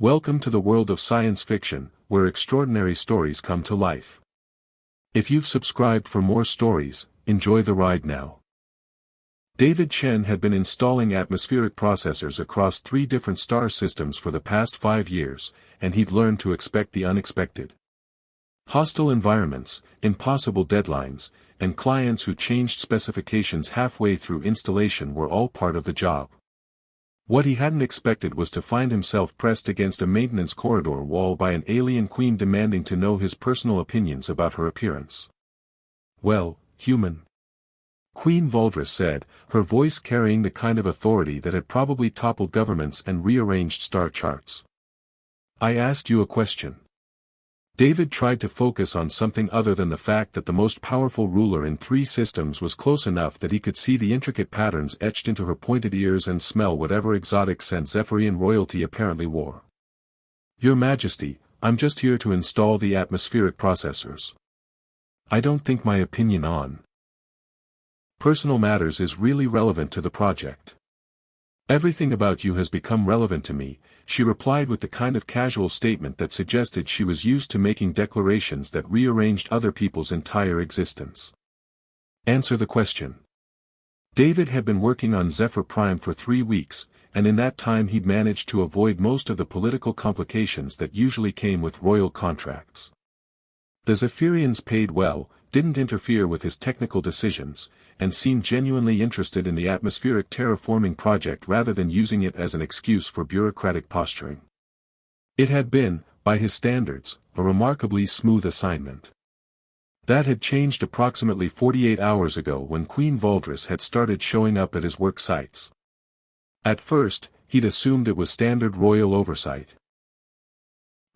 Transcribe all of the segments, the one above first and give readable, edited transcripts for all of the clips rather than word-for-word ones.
Welcome to the world of science fiction, where extraordinary stories come to life. If you've subscribed for more stories, enjoy the ride now. David Chen had been installing atmospheric processors across 3 different star systems for the past 5 years, and he'd learned to expect the unexpected. Hostile environments, impossible deadlines, and clients who changed specifications halfway through installation were all part of the job. What he hadn't expected was to find himself pressed against a maintenance corridor wall by an alien queen demanding to know his personal opinions about her appearance. "Well, human," Queen Valdris said, her voice carrying the kind of authority that had probably toppled governments and rearranged star charts. "I asked you a question." David tried to focus on something other than the fact that the most powerful ruler in 3 systems was close enough that he could see the intricate patterns etched into her pointed ears and smell whatever exotic scent Zephyrian royalty apparently wore. "Your Majesty, I'm just here to install the atmospheric processors. I don't think my opinion on personal matters is really relevant to the project." "Everything about you has become relevant to me," she replied with the kind of casual statement that suggested she was used to making declarations that rearranged other people's entire existence. "Answer the question." David had been working on Zephyr Prime for 3 weeks, and in that time he'd managed to avoid most of the political complications that usually came with royal contracts. The Zephyrians paid well, didn't interfere with his technical decisions, and seemed genuinely interested in the atmospheric terraforming project rather than using it as an excuse for bureaucratic posturing. It had been, by his standards, a remarkably smooth assignment. That had changed approximately 48 hours ago when Queen Valdris had started showing up at his work sites. At first, he'd assumed it was standard royal oversight.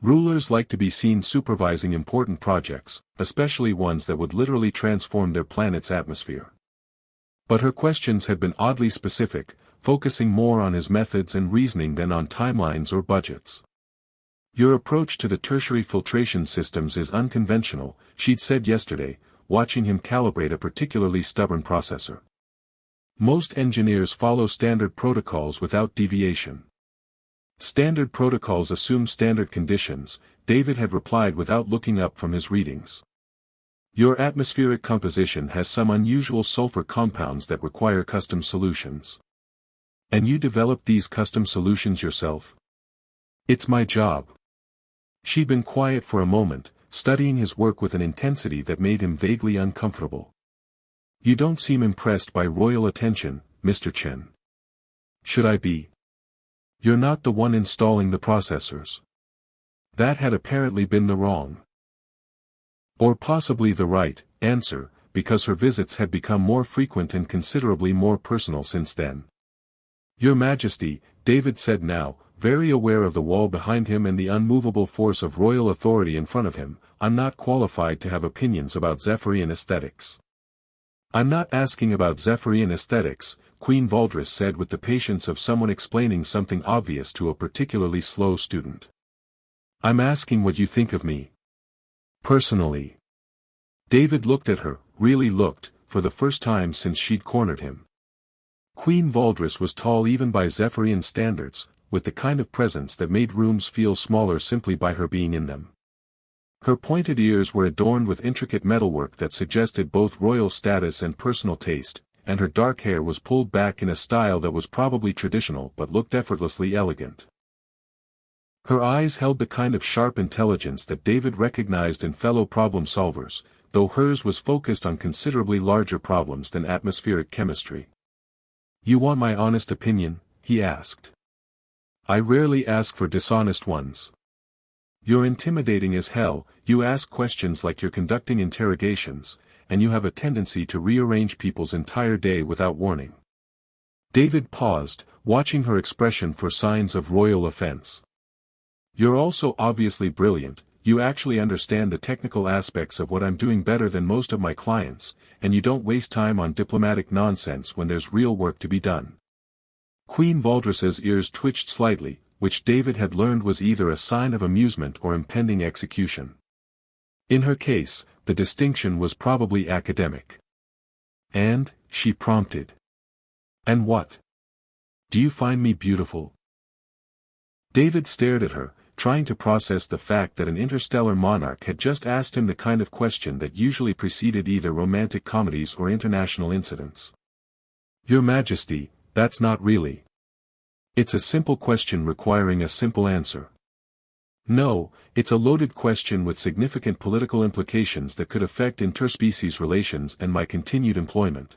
Rulers like to be seen supervising important projects, especially ones that would literally transform their planet's atmosphere. But her questions had been oddly specific, focusing more on his methods and reasoning than on timelines or budgets. "Your approach to the tertiary filtration systems is unconventional," she'd said yesterday, watching him calibrate a particularly stubborn processor. "Most engineers follow standard protocols without deviation." "Standard protocols assume standard conditions," David had replied without looking up from his readings. "Your atmospheric composition has some unusual sulfur compounds that require custom solutions. And you developed these custom solutions yourself?" "It's my job." She'd been quiet for a moment, studying his work with an intensity that made him vaguely uncomfortable. "You don't seem impressed by royal attention, Mr. Chen." "Should I be? You're not the one installing the processors." That had apparently been the wrong, or possibly the right, answer, because her visits had become more frequent and considerably more personal since then. "Your Majesty," David said now, very aware of the wall behind him and the unmovable force of royal authority in front of him, "I'm not qualified to have opinions about Zephyrian aesthetics." "I'm not asking about Zephyrian aesthetics," Queen Valdris said with the patience of someone explaining something obvious to a particularly slow student. "I'm asking what you think of me personally." David looked at her, really looked, for the first time since she'd cornered him. Queen Valdris was tall even by Zephyrian standards, with the kind of presence that made rooms feel smaller simply by her being in them. Her pointed ears were adorned with intricate metalwork that suggested both royal status and personal taste, and her dark hair was pulled back in a style that was probably traditional but looked effortlessly elegant. Her eyes held the kind of sharp intelligence that David recognized in fellow problem solvers, though hers was focused on considerably larger problems than atmospheric chemistry. "You want my honest opinion?" he asked. "I rarely ask for dishonest ones." "You're intimidating as hell, you ask questions like you're conducting interrogations, and you have a tendency to rearrange people's entire day without warning." David paused, watching her expression for signs of royal offense. "You're also obviously brilliant, you actually understand the technical aspects of what I'm doing better than most of my clients, and you don't waste time on diplomatic nonsense when there's real work to be done." Queen Valdris's ears twitched slightly, which David had learned was either a sign of amusement or impending execution. In her case, the distinction was probably academic. "And," she prompted. "And what? Do you find me beautiful?" David stared at her, trying to process the fact that an interstellar monarch had just asked him the kind of question that usually preceded either romantic comedies or international incidents. Your Majesty, that's not really. It's a simple question requiring a simple answer. No, it's a loaded question with significant political implications that could affect interspecies relations and my continued employment.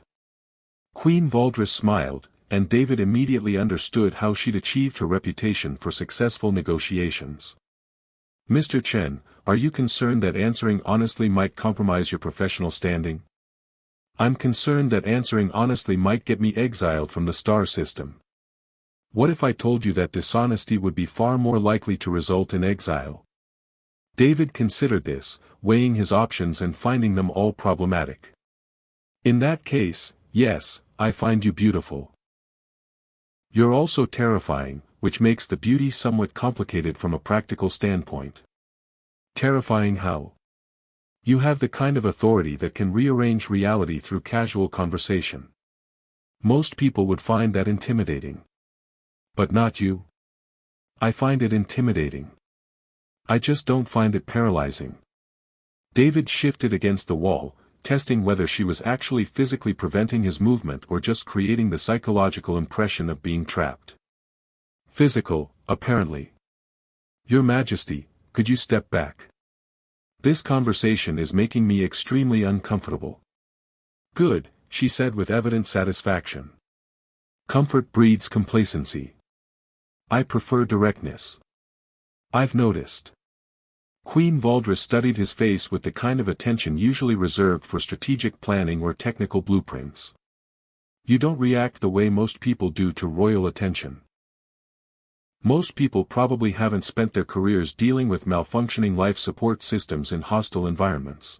Queen Valdris smiled, and David immediately understood how she'd achieved her reputation for successful negotiations. Mr. Chen, are you concerned that answering honestly might compromise your professional standing? I'm concerned that answering honestly might get me exiled from the star system. What if I told you that dishonesty would be far more likely to result in exile? David considered this, weighing his options and finding them all problematic. In that case, yes, I find you beautiful. You're also terrifying, which makes the beauty somewhat complicated from a practical standpoint. Terrifying how? You have the kind of authority that can rearrange reality through casual conversation. Most people would find that intimidating. But not you. I find it intimidating. I just don't find it paralyzing. David shifted against the wall, testing whether she was actually physically preventing his movement or just creating the psychological impression of being trapped. Physical, apparently. Your Majesty, could you step back? This conversation is making me extremely uncomfortable. Good, she said with evident satisfaction. Comfort breeds complacency. I prefer directness. I've noticed. Queen Valdris studied his face with the kind of attention usually reserved for strategic planning or technical blueprints. You don't react the way most people do to royal attention. Most people probably haven't spent their careers dealing with malfunctioning life support systems in hostile environments.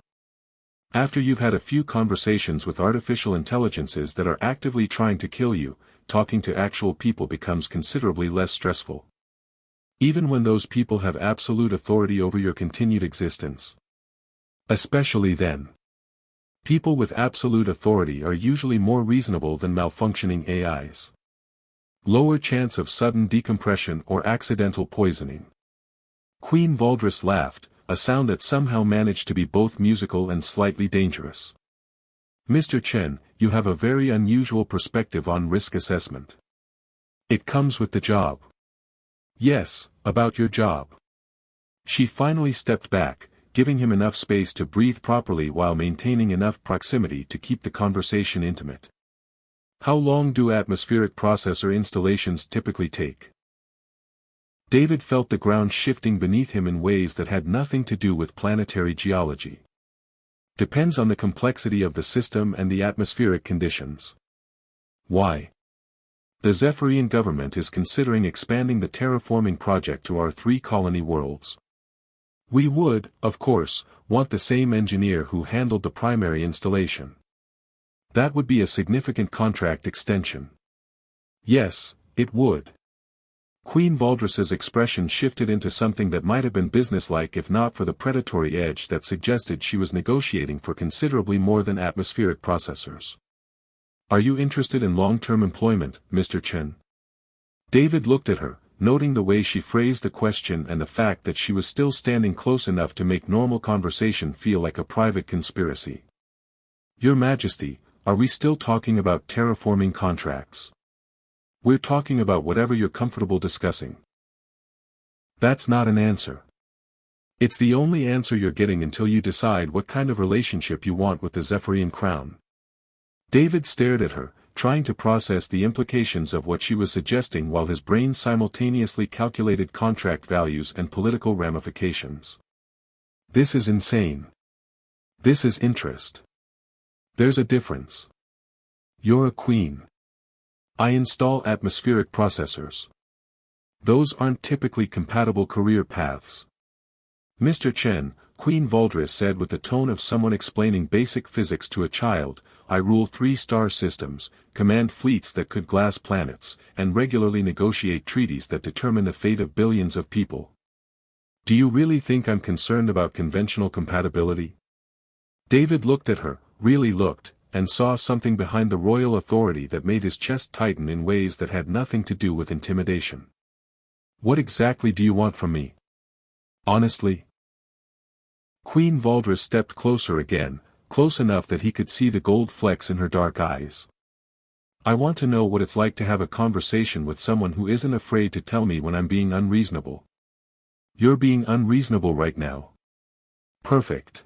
After you've had a few conversations with artificial intelligences that are actively trying to kill you, talking to actual people becomes considerably less stressful. Even when those people have absolute authority over your continued existence. Especially then. People with absolute authority are usually more reasonable than malfunctioning AIs. Lower chance of sudden decompression or accidental poisoning. Queen Valdris laughed, a sound that somehow managed to be both musical and slightly dangerous. Mr. Chen, you have a very unusual perspective on risk assessment. It comes with the job. Yes, about your job. She finally stepped back, giving him enough space to breathe properly while maintaining enough proximity to keep the conversation intimate. How long do atmospheric processor installations typically take? David felt the ground shifting beneath him in ways that had nothing to do with planetary geology. Depends on the complexity of the system and the atmospheric conditions. Why? The Zephyrian government is considering expanding the terraforming project to our 3 colony worlds. We would, of course, want the same engineer who handled the primary installation. That would be a significant contract extension. Yes, it would. Queen Valdris's expression shifted into something that might have been businesslike if not for the predatory edge that suggested she was negotiating for considerably more than atmospheric processors. Are you interested in long-term employment, Mr. Chen? David looked at her, noting the way she phrased the question and the fact that she was still standing close enough to make normal conversation feel like a private conspiracy. Your Majesty, are we still talking about terraforming contracts? We're talking about whatever you're comfortable discussing. That's not an answer. It's the only answer you're getting until you decide what kind of relationship you want with the Zephyrian crown. David stared at her, trying to process the implications of what she was suggesting while his brain simultaneously calculated contract values and political ramifications. This is insane. This is interest. There's a difference. You're a queen. I install atmospheric processors. Those aren't typically compatible career paths. Mr. Chen, Queen Valdris said with the tone of someone explaining basic physics to a child, I rule 3-star systems, command fleets that could glass planets, and regularly negotiate treaties that determine the fate of billions of people. Do you really think I'm concerned about conventional compatibility? David looked at her, really looked, and saw something behind the royal authority that made his chest tighten in ways that had nothing to do with intimidation. What exactly do you want from me? Honestly? Queen Valdris stepped closer again, close enough that he could see the gold flecks in her dark eyes. I want to know what it's like to have a conversation with someone who isn't afraid to tell me when I'm being unreasonable. You're being unreasonable right now. Perfect.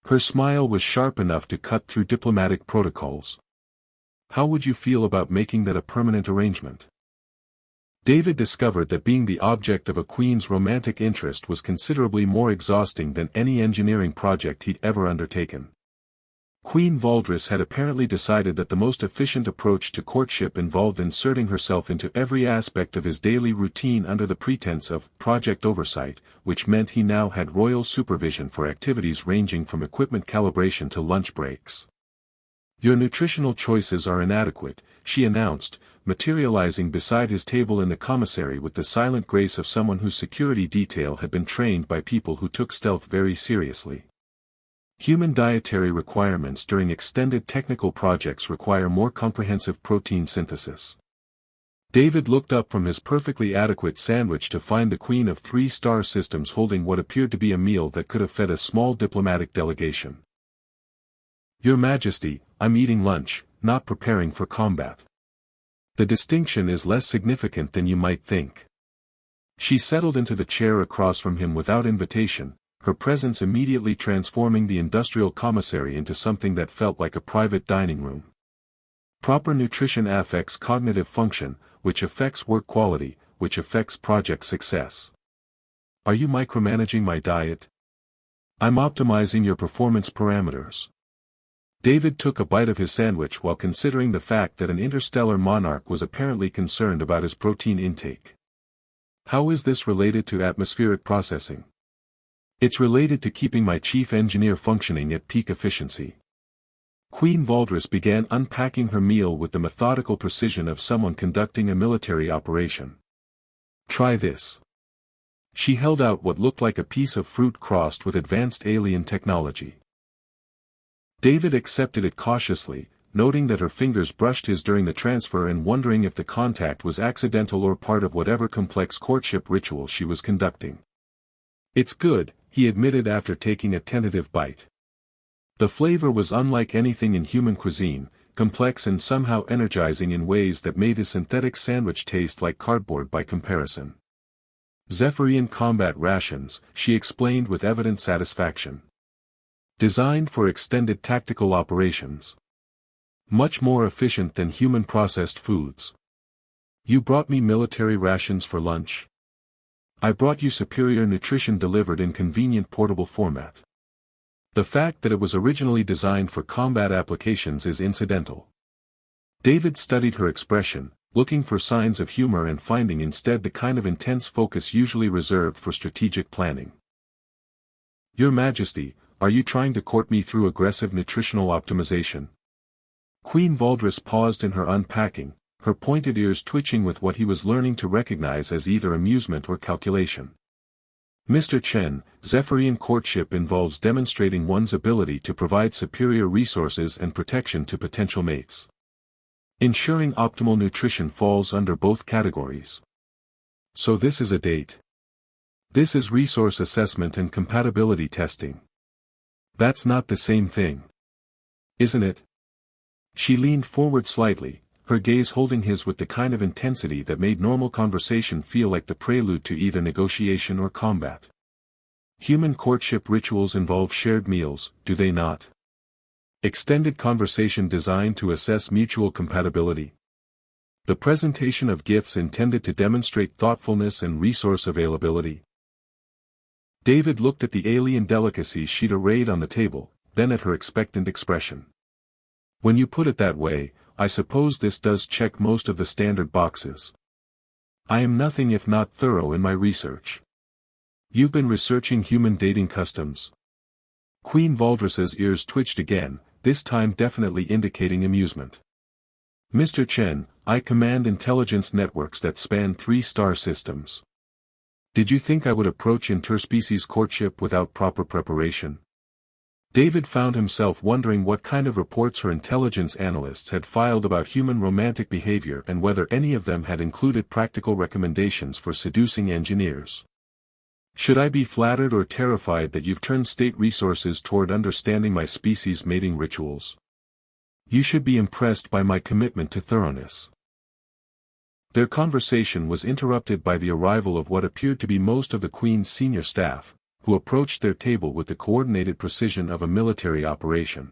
Her smile was sharp enough to cut through diplomatic protocols. How would you feel about making that a permanent arrangement? David discovered that being the object of a queen's romantic interest was considerably more exhausting than any engineering project he'd ever undertaken. Queen Valdris had apparently decided that the most efficient approach to courtship involved inserting herself into every aspect of his daily routine under the pretense of project oversight, which meant he now had royal supervision for activities ranging from equipment calibration to lunch breaks. Your nutritional choices are inadequate, she announced, materializing beside his table in the commissary with the silent grace of someone whose security detail had been trained by people who took stealth very seriously. Human dietary requirements during extended technical projects require more comprehensive protein synthesis. David looked up from his perfectly adequate sandwich to find the Queen of 3-star systems holding what appeared to be a meal that could have fed a small diplomatic delegation. Your Majesty, I'm eating lunch, not preparing for combat. The distinction is less significant than you might think. She settled into the chair across from him without invitation, her presence immediately transforming the industrial commissary into something that felt like a private dining room. Proper nutrition affects cognitive function, which affects work quality, which affects project success. Are you micromanaging my diet? I'm optimizing your performance parameters. David took a bite of his sandwich while considering the fact that an interstellar monarch was apparently concerned about his protein intake. How is this related to atmospheric processing? It's related to keeping my chief engineer functioning at peak efficiency. Queen Valdris began unpacking her meal with the methodical precision of someone conducting a military operation. Try this. She held out what looked like a piece of fruit crossed with advanced alien technology. David accepted it cautiously, noting that her fingers brushed his during the transfer and wondering if the contact was accidental or part of whatever complex courtship ritual she was conducting. It's good, he admitted after taking a tentative bite. The flavor was unlike anything in human cuisine, complex and somehow energizing in ways that made his synthetic sandwich taste like cardboard by comparison. Zephyrian combat rations, she explained with evident satisfaction. Designed for extended tactical operations. Much more efficient than human processed foods. You brought me military rations for lunch. I brought you superior nutrition delivered in convenient portable format. The fact that it was originally designed for combat applications is incidental. David studied her expression, looking for signs of humor and finding instead the kind of intense focus usually reserved for strategic planning. Your Majesty, are you trying to court me through aggressive nutritional optimization? Queen Valdris paused in her unpacking, her pointed ears twitching with what he was learning to recognize as either amusement or calculation. Mr. Chen, Zephyrian courtship involves demonstrating one's ability to provide superior resources and protection to potential mates. Ensuring optimal nutrition falls under both categories. So this is a date. This is resource assessment and compatibility testing. That's not the same thing. Isn't it? She leaned forward slightly, her gaze holding his with the kind of intensity that made normal conversation feel like the prelude to either negotiation or combat. Human courtship rituals involve shared meals, do they not? Extended conversation designed to assess mutual compatibility. The presentation of gifts intended to demonstrate thoughtfulness and resource availability. David looked at the alien delicacies she'd arrayed on the table, then at her expectant expression. When you put it that way, I suppose this does check most of the standard boxes. I am nothing if not thorough in my research. You've been researching human dating customs. Queen Valdris's ears twitched again, this time definitely indicating amusement. Mr. Chen, I command intelligence networks that span 3-star systems. Did you think I would approach interspecies courtship without proper preparation? David found himself wondering what kind of reports her intelligence analysts had filed about human romantic behavior and whether any of them had included practical recommendations for seducing engineers. Should I be flattered or terrified that you've turned state resources toward understanding my species' mating rituals? You should be impressed by my commitment to thoroughness. Their conversation was interrupted by the arrival of what appeared to be most of the Queen's senior staff, who approached their table with the coordinated precision of a military operation.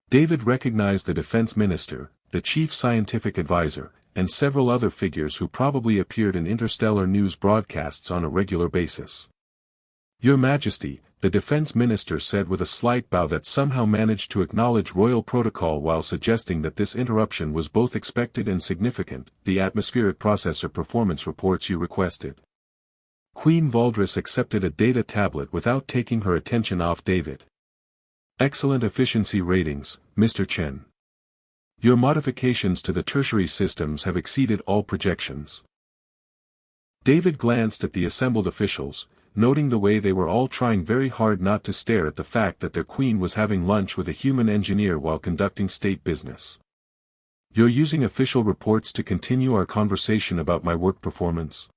David recognized the defense minister, the chief scientific advisor, and several other figures who probably appeared in interstellar news broadcasts on a regular basis. Your Majesty, the defense minister said with a slight bow that somehow managed to acknowledge royal protocol while suggesting that this interruption was both expected and significant, the atmospheric processor performance reports you requested. Queen Valdris accepted a data tablet without taking her attention off David. Excellent efficiency ratings, Mr. Chen. Your modifications to the tertiary systems have exceeded all projections. David glanced at the assembled officials, noting the way they were all trying very hard not to stare at the fact that their queen was having lunch with a human engineer while conducting state business. You're using official reports to continue our conversation about my work performance?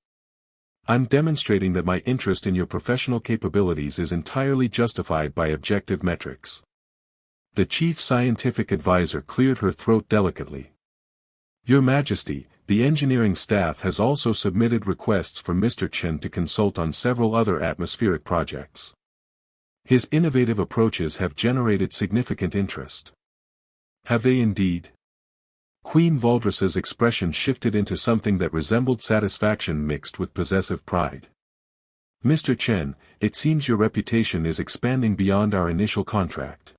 I'm demonstrating that my interest in your professional capabilities is entirely justified by objective metrics. The chief scientific advisor cleared her throat delicately. Your Majesty, the engineering staff has also submitted requests for Mr. Chen to consult on several other atmospheric projects. His innovative approaches have generated significant interest. Have they indeed? Queen Valdris's expression shifted into something that resembled satisfaction mixed with possessive pride. Mr. Chen, it seems your reputation is expanding beyond our initial contract.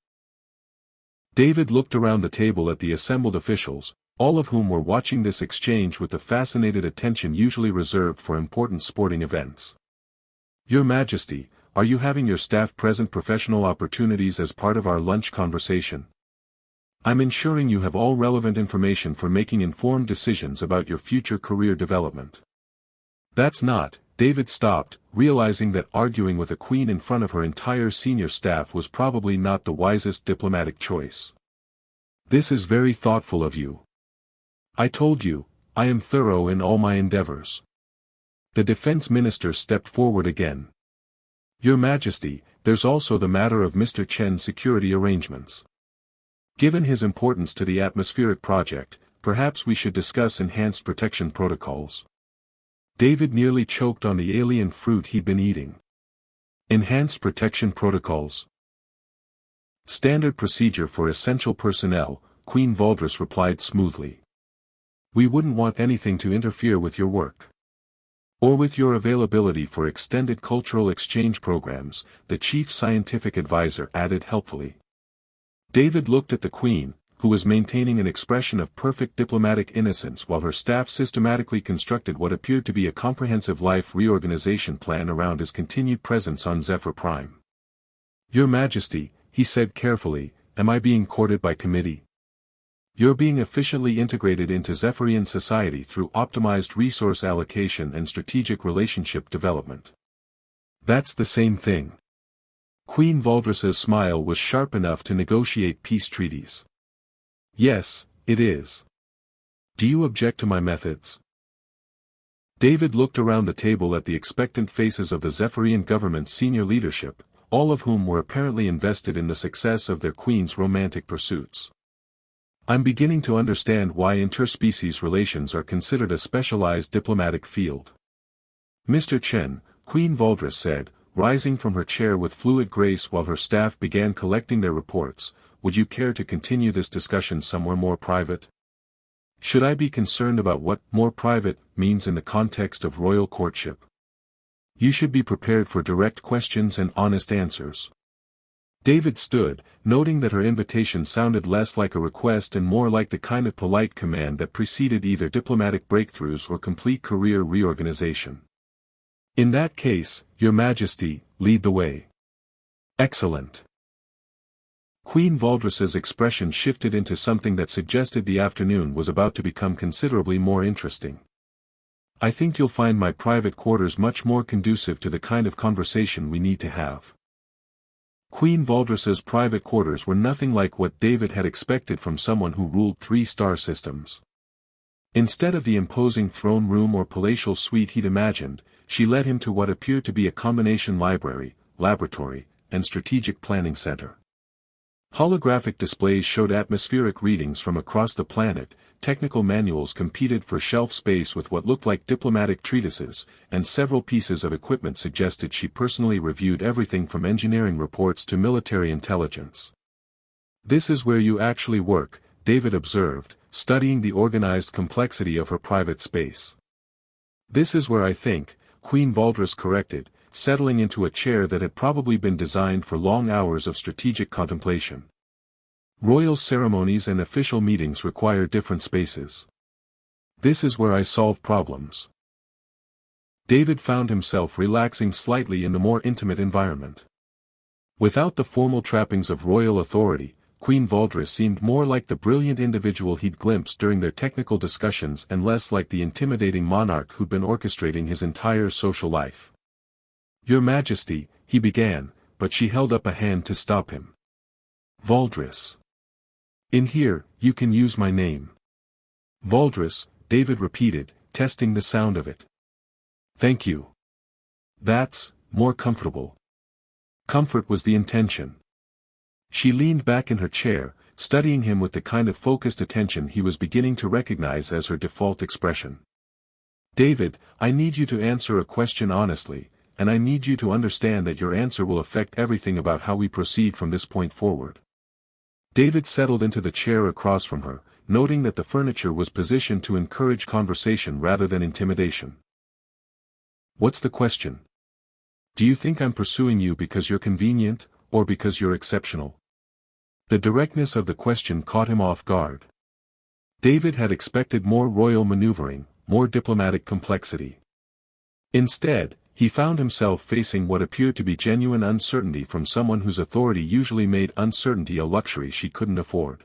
David looked around the table at the assembled officials, all of whom were watching this exchange with the fascinated attention usually reserved for important sporting events. Your Majesty, are you having your staff present professional opportunities as part of our lunch conversation? I'm ensuring you have all relevant information for making informed decisions about your future career development. That's not. David stopped, realizing that arguing with a queen in front of her entire senior staff was probably not the wisest diplomatic choice. This is very thoughtful of you. I told you, I am thorough in all my endeavors. The defense minister stepped forward again. Your Majesty, there's also the matter of Mr. Chen's security arrangements. Given his importance to the atmospheric project, perhaps we should discuss enhanced protection protocols. David nearly choked on the alien fruit he'd been eating. Enhanced protection protocols. Standard procedure for essential personnel, Queen Valdris replied smoothly. We wouldn't want anything to interfere with your work. Or with your availability for extended cultural exchange programs, the chief scientific advisor added helpfully. David looked at the Queen, who was maintaining an expression of perfect diplomatic innocence while her staff systematically constructed what appeared to be a comprehensive life reorganization plan around his continued presence on Zephyr Prime. Your Majesty, he said carefully, am I being courted by committee? You're being efficiently integrated into Zephyrian society through optimized resource allocation and strategic relationship development. That's the same thing. Queen Valdris's smile was sharp enough to negotiate peace treaties. Yes, it is. Do you object to my methods? David looked around the table at the expectant faces of the Zephyrian government's senior leadership, all of whom were apparently invested in the success of their queen's romantic pursuits. I'm beginning to understand why interspecies relations are considered a specialized diplomatic field. Mr. Chen, Queen Valdris said, rising from her chair with fluid grace while her staff began collecting their reports, would you care to continue this discussion somewhere more private? Should I be concerned about what more private means in the context of royal courtship? You should be prepared for direct questions and honest answers. David stood, noting that her invitation sounded less like a request and more like the kind of polite command that preceded either diplomatic breakthroughs or complete career reorganization. In that case, Your Majesty, lead the way. Excellent. Queen Valdris's expression shifted into something that suggested the afternoon was about to become considerably more interesting. I think you'll find my private quarters much more conducive to the kind of conversation we need to have. Queen Valdres's private quarters were nothing like what David had expected from someone who ruled 3-star systems. Instead of the imposing throne room or palatial suite he'd imagined, she led him to what appeared to be a combination library, laboratory, and strategic planning center. Holographic displays showed atmospheric readings from across the planet, technical manuals competed for shelf space with what looked like diplomatic treatises, and several pieces of equipment suggested she personally reviewed everything from engineering reports to military intelligence. "This is where you actually work," David observed, studying the organized complexity of her private space. "This is where I think," Queen Valdres corrected, settling into a chair that had probably been designed for long hours of strategic contemplation. "Royal ceremonies and official meetings require different spaces. This is where I solve problems." David found himself relaxing slightly in the more intimate environment. Without the formal trappings of royal authority, Queen Valdres seemed more like the brilliant individual he'd glimpsed during their technical discussions and less like the intimidating monarch who'd been orchestrating his entire social life. "Your Majesty," he began, but she held up a hand to stop him. "Valdres. In here, you can use my name." "Valdres," David repeated, testing the sound of it. "Thank you. That's more comfortable." Comfort was the intention. She leaned back in her chair, studying him with the kind of focused attention he was beginning to recognize as her default expression. "David, I need you to answer a question honestly, and I need you to understand that your answer will affect everything about how we proceed from this point forward." David settled into the chair across from her, noting that the furniture was positioned to encourage conversation rather than intimidation. "What's the question? Do you think I'm pursuing you because you're convenient, or because you're exceptional?" The directness of the question caught him off guard. David had expected more royal maneuvering, more diplomatic complexity. Instead, he found himself facing what appeared to be genuine uncertainty from someone whose authority usually made uncertainty a luxury she couldn't afford.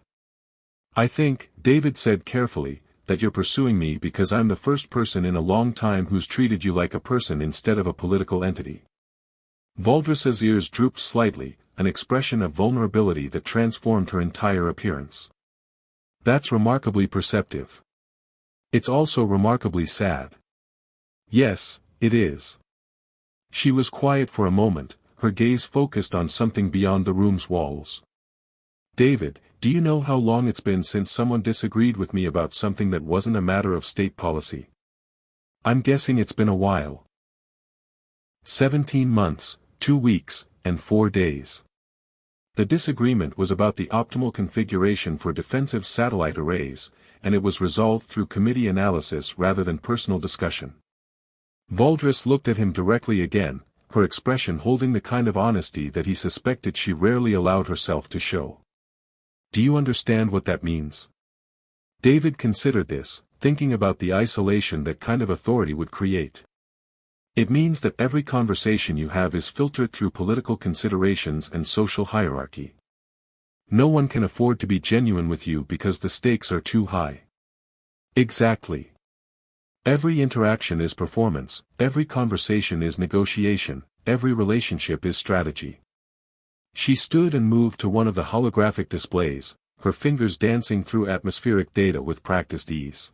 "I think," David said carefully, "that you're pursuing me because I'm the first person in a long time who's treated you like a person instead of a political entity." Valdres's ears drooped slightly, an expression of vulnerability that transformed her entire appearance. "That's remarkably perceptive. It's also remarkably sad." "Yes, it is." She was quiet for a moment, her gaze focused on something beyond the room's walls. "David, do you know how long it's been since someone disagreed with me about something that wasn't a matter of state policy?" "I'm guessing it's been a while." 17 months, 2 weeks, and 4 days. The disagreement was about the optimal configuration for defensive satellite arrays, and it was resolved through committee analysis rather than personal discussion. Valdres looked at him directly again, her expression holding the kind of honesty that he suspected she rarely allowed herself to show. "Do you understand what that means?" David considered this, thinking about the isolation that kind of authority would create. "It means that every conversation you have is filtered through political considerations and social hierarchy. No one can afford to be genuine with you because the stakes are too high." "Exactly. Every interaction is performance, every conversation is negotiation, every relationship is strategy." She stood and moved to one of the holographic displays, her fingers dancing through atmospheric data with practiced ease.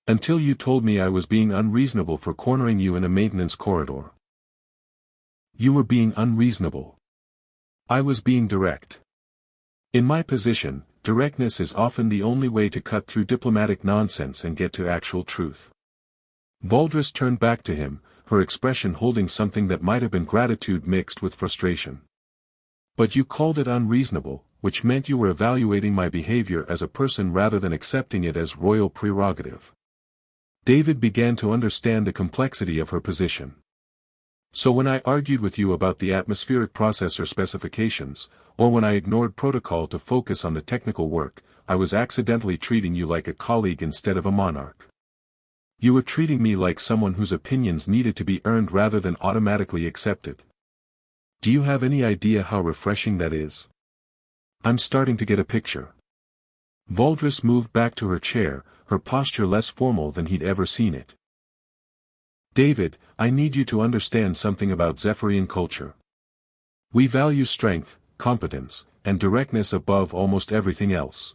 "Until you told me I was being unreasonable for cornering you in a maintenance corridor." "You were being unreasonable." "I was being direct. In my position, directness is often the only way to cut through diplomatic nonsense and get to actual truth." Valdres turned back to him, her expression holding something that might have been gratitude mixed with frustration. "But you called it unreasonable, which meant you were evaluating my behavior as a person rather than accepting it as royal prerogative." David began to understand the complexity of her position. "So when I argued with you about the atmospheric processor specifications, or when I ignored protocol to focus on the technical work, I was accidentally treating you like a colleague instead of a monarch. You were treating me like someone whose opinions needed to be earned rather than automatically accepted. Do you have any idea how refreshing that is?" "I'm starting to get a picture." Valdres moved back to her chair, her posture less formal than he'd ever seen it. "David, I need you to understand something about Zephyrian culture. We value strength, competence, and directness above almost everything else.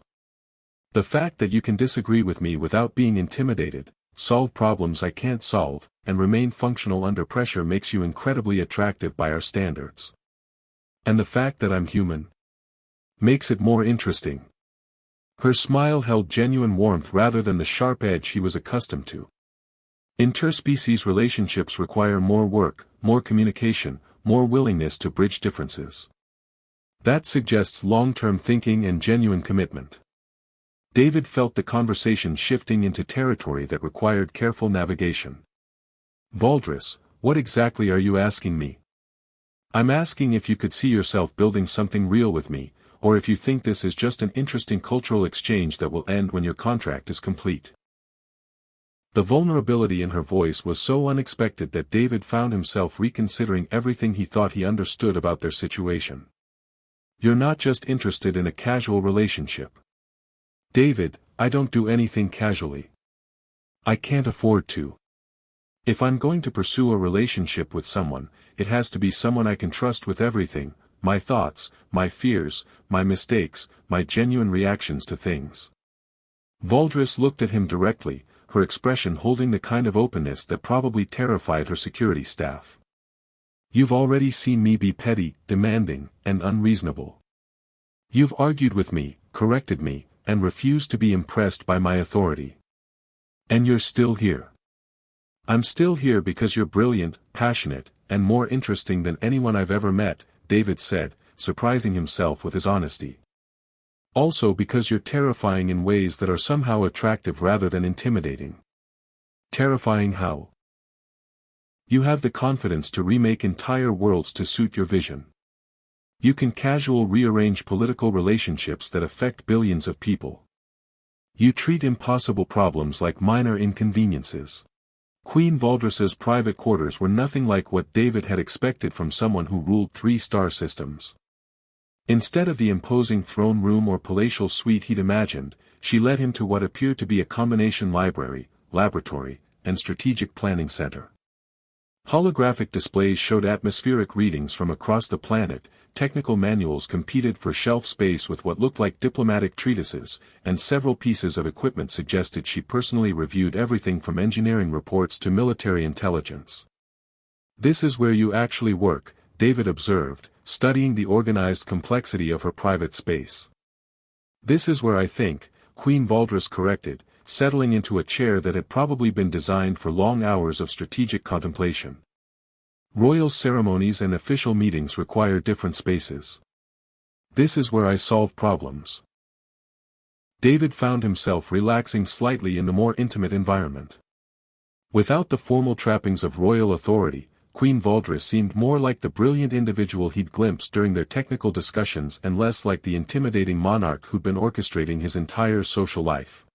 The fact that you can disagree with me without being intimidated, solve problems I can't solve, and remain functional under pressure makes you incredibly attractive by our standards. And the fact that I'm human makes it more interesting. Her smile held genuine warmth rather than the sharp edge he was accustomed to. Interspecies relationships require more work, more communication, more willingness to bridge differences. That suggests long-term thinking and genuine commitment. David felt the conversation shifting into territory that required careful navigation. Valdris, what exactly are you asking me? I'm asking if you could see yourself building something real with me, or if you think this is just an interesting cultural exchange that will end when your contract is complete. The vulnerability in her voice was so unexpected that David found himself reconsidering everything he thought he understood about their situation. You're not just interested in a casual relationship. David, I don't do anything casually. I can't afford to. If I'm going to pursue a relationship with someone, it has to be someone I can trust with everything, my thoughts, my fears, my mistakes, my genuine reactions to things. Valdris looked at him directly, her expression holding the kind of openness that probably terrified her security staff. You've already seen me be petty, demanding, and unreasonable. You've argued with me, corrected me, and refused to be impressed by my authority. And you're still here. I'm still here because you're brilliant, passionate, and more interesting than anyone I've ever met, David said, surprising himself with his honesty. Also because you're terrifying in ways that are somehow attractive rather than intimidating. Terrifying how? You have the confidence to remake entire worlds to suit your vision. You can casually rearrange political relationships that affect billions of people. You treat impossible problems like minor inconveniences. Queen Valdris's private quarters were nothing like what David had expected from someone who ruled 3-star systems. Instead of the imposing throne room or palatial suite he'd imagined, she led him to what appeared to be a combination library, laboratory, and strategic planning center. Holographic displays showed atmospheric readings from across the planet, technical manuals competed for shelf space with what looked like diplomatic treatises, and several pieces of equipment suggested she personally reviewed everything from engineering reports to military intelligence. This is where you actually work, David observed, studying the organized complexity of her private space. This is where I think, Queen Valdris corrected, settling into a chair that had probably been designed for long hours of strategic contemplation. Royal ceremonies and official meetings require different spaces. This is where I solve problems. David found himself relaxing slightly in the more intimate environment. Without the formal trappings of royal authority, Queen Valdris seemed more like the brilliant individual he'd glimpsed during their technical discussions and less like the intimidating monarch who'd been orchestrating his entire social life.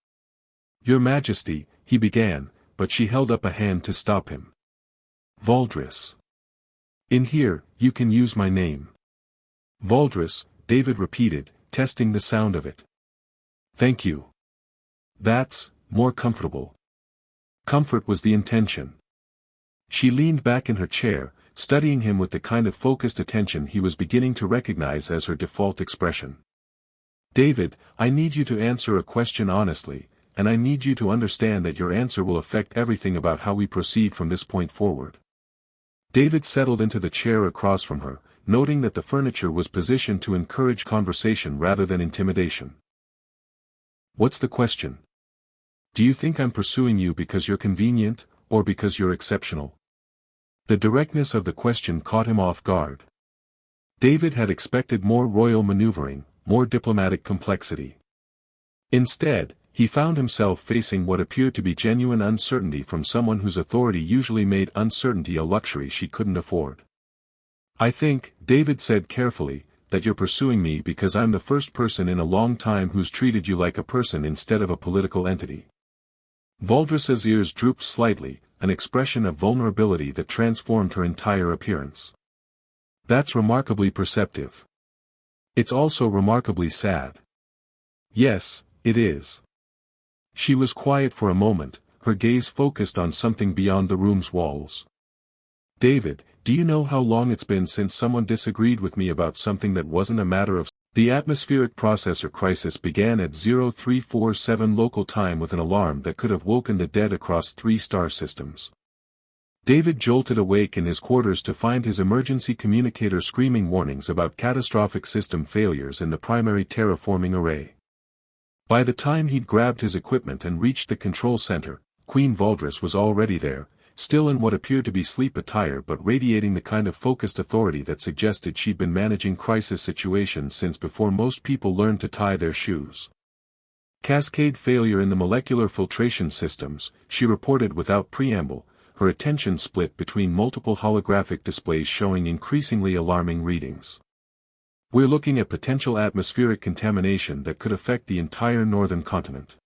Your Majesty, he began, but she held up a hand to stop him. Valdris. In here, you can use my name. Valdris, David repeated, testing the sound of it. Thank you. That's more comfortable. Comfort was the intention. She leaned back in her chair, studying him with the kind of focused attention he was beginning to recognize as her default expression. David, I need you to answer a question honestly, and I need you to understand that your answer will affect everything about how we proceed from this point forward. David settled into the chair across from her, noting that the furniture was positioned to encourage conversation rather than intimidation. What's the question? Do you think I'm pursuing you because you're convenient, or because you're exceptional? The directness of the question caught him off guard. David had expected more royal maneuvering, more diplomatic complexity. Instead, he found himself facing what appeared to be genuine uncertainty from someone whose authority usually made uncertainty a luxury she couldn't afford. I think, David said carefully, that you're pursuing me because I'm the first person in a long time who's treated you like a person instead of a political entity. Valdris's ears drooped slightly, an expression of vulnerability that transformed her entire appearance. That's remarkably perceptive. It's also remarkably sad. Yes, it is. She was quiet for a moment, her gaze focused on something beyond the room's walls. David, Do you know how long it's been since someone disagreed with me about something that wasn't a matter of... The atmospheric processor crisis began at 0347 local time with an alarm that could have woken the dead across 3 star systems. David jolted awake in his quarters to find his emergency communicator screaming warnings about catastrophic system failures in the primary terraforming array. By the time he'd grabbed his equipment and reached the control center, Queen Valdris was already there, still in what appeared to be sleep attire but radiating the kind of focused authority that suggested she'd been managing crisis situations since before most people learned to tie their shoes. Cascade failure in the molecular filtration systems, she reported without preamble, her attention split between multiple holographic displays showing increasingly alarming readings. We're looking at potential atmospheric contamination that could affect the entire northern continent.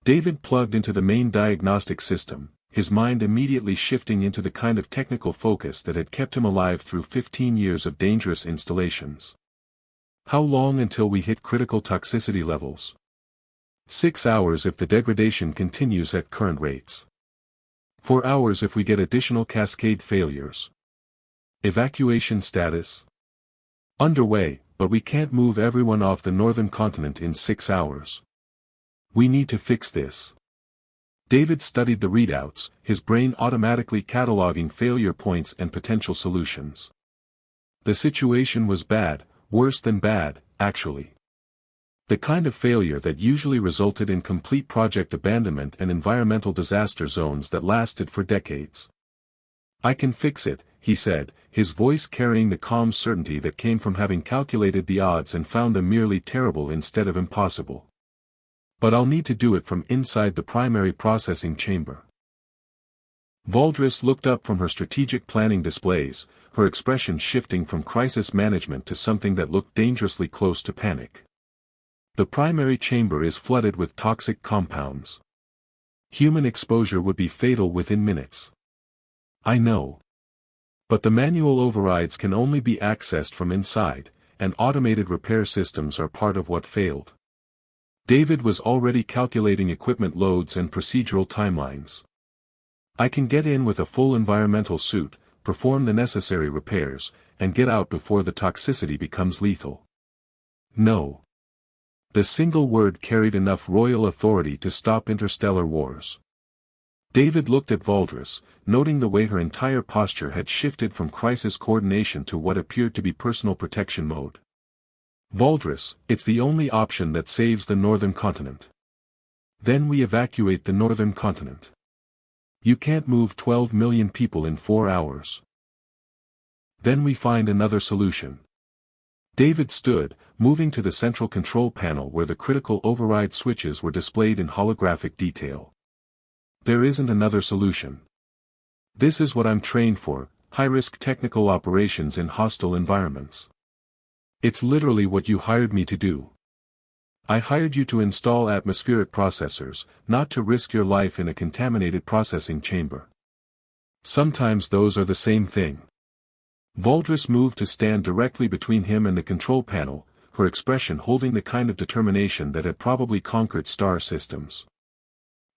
David plugged into the main diagnostic system, his mind immediately shifting into the kind of technical focus that had kept him alive through 15 years of dangerous installations. How long until we hit critical toxicity levels? 6 hours if the degradation continues at current rates. 4 hours if we get additional cascade failures. Evacuation status? Underway, but we can't move everyone off the northern continent in 6 hours. We need to fix this. David studied the readouts, his brain automatically cataloging failure points and potential solutions. The situation was bad, worse than bad, actually. The kind of failure that usually resulted in complete project abandonment and environmental disaster zones that lasted for decades. I can fix it, he said, his voice carrying the calm certainty that came from having calculated the odds and found them merely terrible instead of impossible. But I'll need to do it from inside the primary processing chamber. Valdris looked up from her strategic planning displays, her expression shifting from crisis management to something that looked dangerously close to panic. The primary chamber is flooded with toxic compounds. Human exposure would be fatal within minutes. I know. But the manual overrides can only be accessed from inside, and automated repair systems are part of what failed. David was already calculating equipment loads and procedural timelines. I can get in with a full environmental suit, perform the necessary repairs, and get out before the toxicity becomes lethal. No. The single word carried enough royal authority to stop interstellar wars. David looked at Valdris, noting the way her entire posture had shifted from crisis coordination to what appeared to be personal protection mode. Valdris, it's the only option that saves the northern continent. Then we evacuate the northern continent. You can't move 12 million people in 4 hours. Then we find another solution. David stood, moving to the central control panel where the critical override switches were displayed in holographic detail. There isn't another solution. This is what I'm trained for, high-risk technical operations in hostile environments. It's literally what you hired me to do. I hired you to install atmospheric processors, not to risk your life in a contaminated processing chamber. Sometimes those are the same thing. Valdris moved to stand directly between him and the control panel, her expression holding the kind of determination that had probably conquered star systems.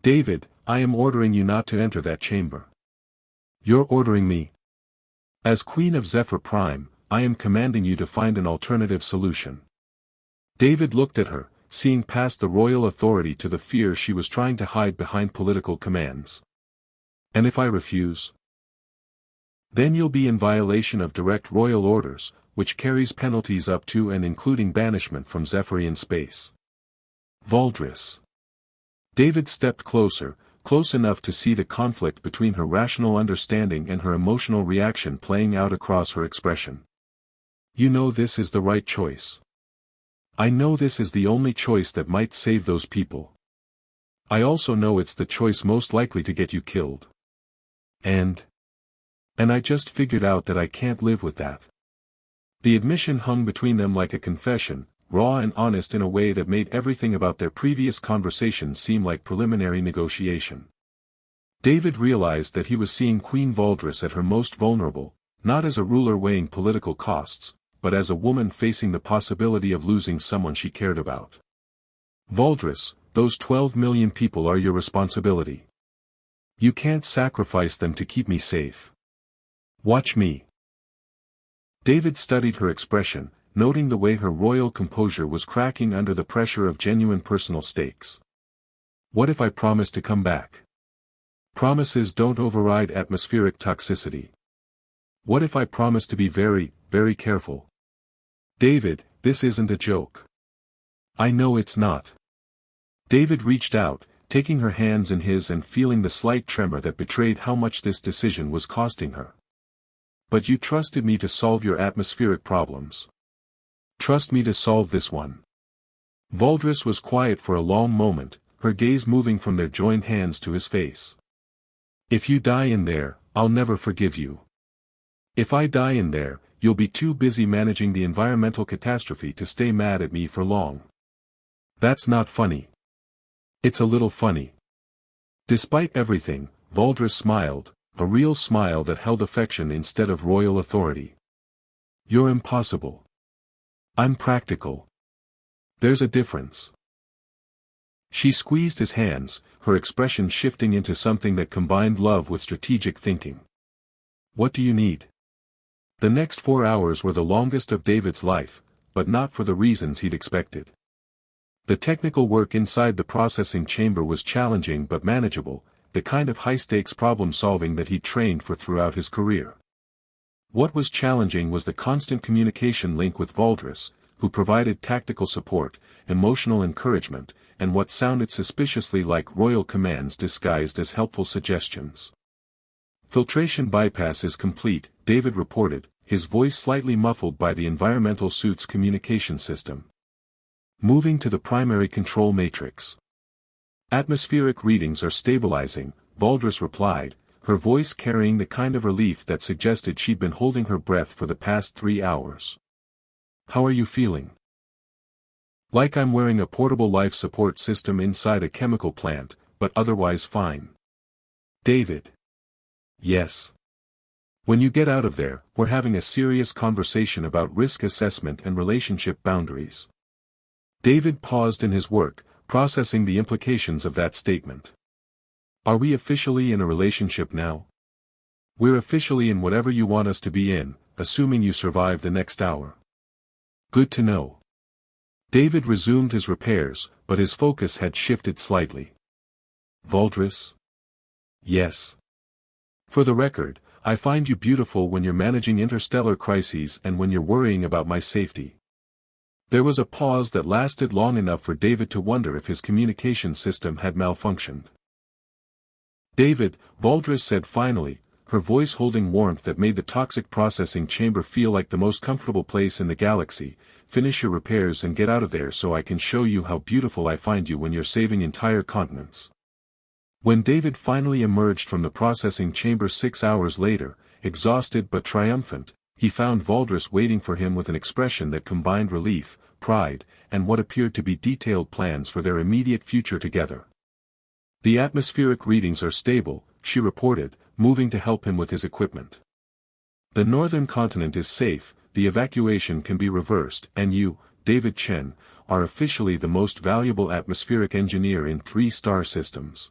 David, I am ordering you not to enter that chamber. You're ordering me. As Queen of Zephyr Prime, I am commanding you to find an alternative solution. David looked at her, seeing past the royal authority to the fear she was trying to hide behind political commands. And if I refuse? Then you'll be in violation of direct royal orders, which carries penalties up to and including banishment from Zephyrian space. Valdris. David stepped closer, close enough to see the conflict between her rational understanding and her emotional reaction playing out across her expression. You know this is the right choice. I know this is the only choice that might save those people. I also know it's the choice most likely to get you killed. And I just figured out that I can't live with that. The admission hung between them like a confession, raw and honest in a way that made everything about their previous conversation seem like preliminary negotiation. David realized that he was seeing Queen Valdris at her most vulnerable, not as a ruler weighing political costs, but as a woman facing the possibility of losing someone she cared about. Valdris, those 12 million people are your responsibility. You can't sacrifice them to keep me safe. Watch me. David studied her expression, noting the way her royal composure was cracking under the pressure of genuine personal stakes. What if I promise to come back? Promises don't override atmospheric toxicity. What if I promise to be very, very careful? David, this isn't a joke. I know it's not. David reached out, taking her hands in his and feeling the slight tremor that betrayed how much this decision was costing her. But you trusted me to solve your atmospheric problems. Trust me to solve this one. Valdris was quiet for a long moment, her gaze moving from their joined hands to his face. If you die in there, I'll never forgive you. If I die in there, you'll be too busy managing the environmental catastrophe to stay mad at me for long. That's not funny. It's a little funny. Despite everything, Valdris smiled, a real smile that held affection instead of royal authority. You're impossible. I'm practical. There's a difference. She squeezed his hands, her expression shifting into something that combined love with strategic thinking. What do you need? The next 4 hours were the longest of David's life, but not for the reasons he'd expected. The technical work inside the processing chamber was challenging but manageable, the kind of high-stakes problem-solving that he'd trained for throughout his career. What was challenging was the constant communication link with Valdris, who provided tactical support, emotional encouragement, and what sounded suspiciously like royal commands disguised as helpful suggestions. Filtration bypass is complete, David reported, his voice slightly muffled by the environmental suit's communication system. Moving to the primary control matrix. Atmospheric readings are stabilizing, Valdris replied, her voice carrying the kind of relief that suggested she'd been holding her breath for the past 3 hours. How are you feeling? Like I'm wearing a portable life support system inside a chemical plant, but otherwise fine. David. Yes. When you get out of there, we're having a serious conversation about risk assessment and relationship boundaries. David paused in his work, processing the implications of that statement. Are we officially in a relationship now? We're officially in whatever you want us to be in, assuming you survive the next hour. Good to know. David resumed his repairs, but his focus had shifted slightly. Valdris? Yes. For the record, I find you beautiful when you're managing interstellar crises and when you're worrying about my safety. There was a pause that lasted long enough for David to wonder if his communication system had malfunctioned. David, Valdris said finally, her voice holding warmth that made the toxic processing chamber feel like the most comfortable place in the galaxy, finish your repairs and get out of there so I can show you how beautiful I find you when you're saving entire continents. When David finally emerged from the processing chamber 6 hours later, exhausted but triumphant, he found Valdris waiting for him with an expression that combined relief, pride, and what appeared to be detailed plans for their immediate future together. The atmospheric readings are stable, she reported, moving to help him with his equipment. The northern continent is safe, the evacuation can be reversed, and you, David Chen, are officially the most valuable atmospheric engineer in 3-star systems.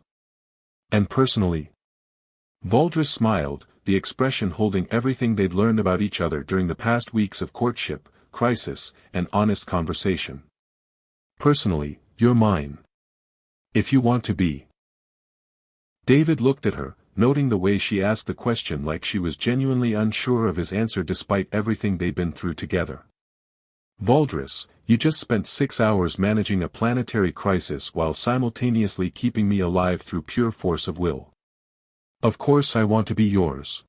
And personally? Valdris smiled, the expression holding everything they'd learned about each other during the past weeks of courtship, crisis, and honest conversation. Personally, you're mine. If you want to be. David looked at her, noting the way she asked the question like she was genuinely unsure of his answer despite everything they'd been through together. Valdris, you just spent 6 hours managing a planetary crisis while simultaneously keeping me alive through pure force of will. Of course I want to be yours.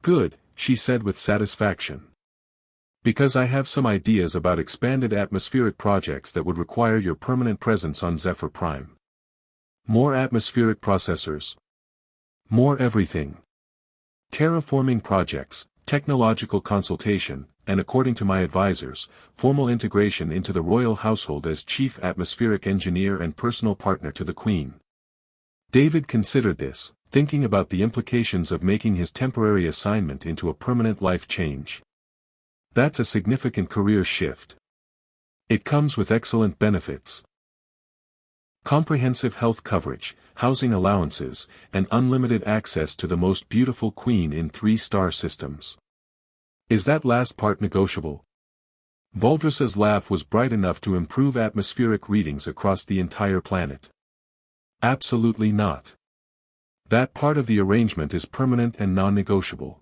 Good, she said with satisfaction. Because I have some ideas about expanded atmospheric projects that would require your permanent presence on Zephyr Prime. More atmospheric processors. More everything. Terraforming projects, technological consultation, and according to my advisors, formal integration into the royal household as chief atmospheric engineer and personal partner to the Queen. David considered this, thinking about the implications of making his temporary assignment into a permanent life change. That's a significant career shift. It comes with excellent benefits. Comprehensive health coverage, housing allowances, and unlimited access to the most beautiful queen in 3-star systems. Is that last part negotiable? Valdris's laugh was bright enough to improve atmospheric readings across the entire planet. Absolutely not. That part of the arrangement is permanent and non-negotiable.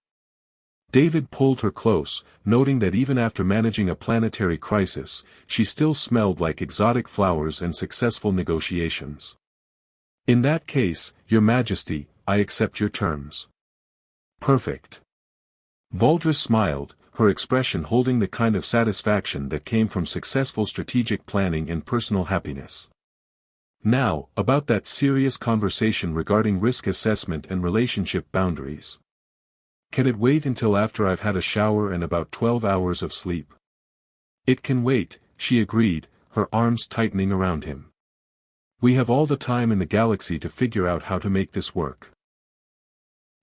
David pulled her close, noting that even after managing a planetary crisis, she still smelled like exotic flowers and successful negotiations. In that case, Your Majesty, I accept your terms. Perfect. Valdris smiled, her expression holding the kind of satisfaction that came from successful strategic planning and personal happiness. Now, about that serious conversation regarding risk assessment and relationship boundaries. Can it wait until after I've had a shower and about 12 hours of sleep? It can wait, she agreed, her arms tightening around him. We have all the time in the galaxy to figure out how to make this work.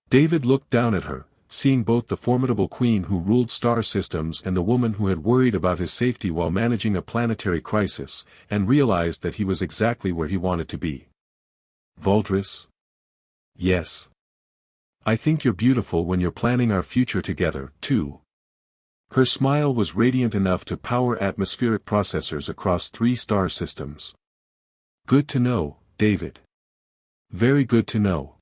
David looked down at her, seeing both the formidable queen who ruled star systems and the woman who had worried about his safety while managing a planetary crisis, and realized that he was exactly where he wanted to be. Valdris? Yes. I think you're beautiful when you're planning our future together, too. Her smile was radiant enough to power atmospheric processors across 3-star systems. Good to know, David. Very good to know.